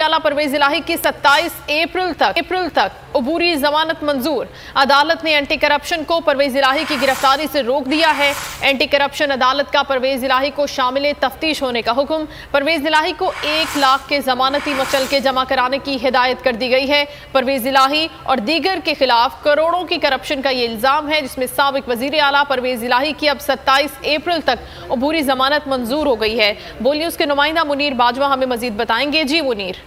परवेज इलाही की 27 अप्रैल तक अबूरी जमानत मंजूर। अदालत ने एंटी करप्शन को परवेज इलाही की गिरफ्तारी से रोक दिया है। एंटी करप्शन अदालत का परवेज इलाही को शामिल तफ्तीश होने का हुक्म। परवेज इलाही को 1 लाख के जमानती मुचलके जमा कराने की हिदायत कर दी गई है। परवेज इलाही और दीगर के खिलाफ करोड़ों की करप्शन का ये इल्जाम है, जिसमें साबिक वजीर आला परवेज इलाही की अब 27 अप्रैल तक अबूरी जमानत मंजूर हो गई है। बोलिए उसके नुमाइंदा मुनीर बाजवा हमें मजीद बताएंगे। जी मुनीर।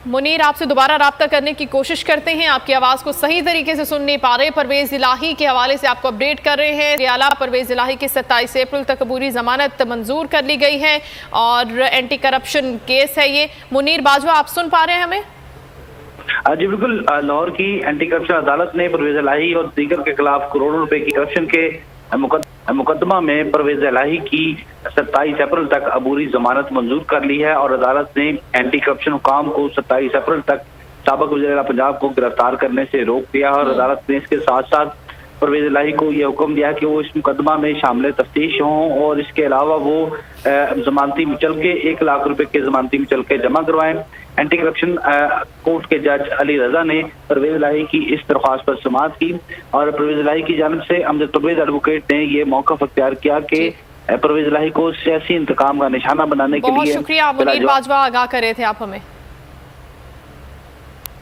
मुनीर, आपसे दोबारा राब्ता करने की कोशिश करते हैं, आपकी आवाज़ को सही तरीके से सुन नहीं पा रहे। परवेज इलाही के हवाले से आपको अपडेट कर रहे हैं। आला परवेज इलाही की 27 अप्रैल तक अबूरी जमानत मंजूर कर ली गई है और एंटी करप्शन केस है ये। मुनीर बाजवा, आप सुन पा रहे हैं हमें? जी बिल्कुल। लाहौर की एंटी करप्शन अदालत ने परवेज इलाही और दीगर के खिलाफ करोड़ों रुपए की करप्शन के मुकदमा में परवेज इलाही की 27 अप्रैल तक अबूरी जमानत मंजूर कर ली है और अदालत ने एंटी करप्शन हुकाम को 27 अप्रैल तक साबिक वज़ीर पंजाब को गिरफ्तार करने से रोक दिया और अदालत ने इसके साथ साथ परवेज इलाही को यह हुक्म दिया कि वो इस मुकदमा में शामिल तफ्तीश हों और इसके अलावा वो जमानती मुचलके 1 लाख रुपए के जमानती मुचलके जमा करवाएं। एंटी करप्शन कोर्ट के जज अली रजा ने परवेज इलाही की इस दरख्वास्त पर समाअत की और परवेज इलाही की जानिब से अमजद परवेज एडवोकेट ने यह मौका अख्तियार किया कि परवेज इलाही को सियासी इंतकाम का निशाना बनाने के लिए। बहुत शुक्रिया मुनीर बाजवा, आगाह कर रहे थे आप हमें।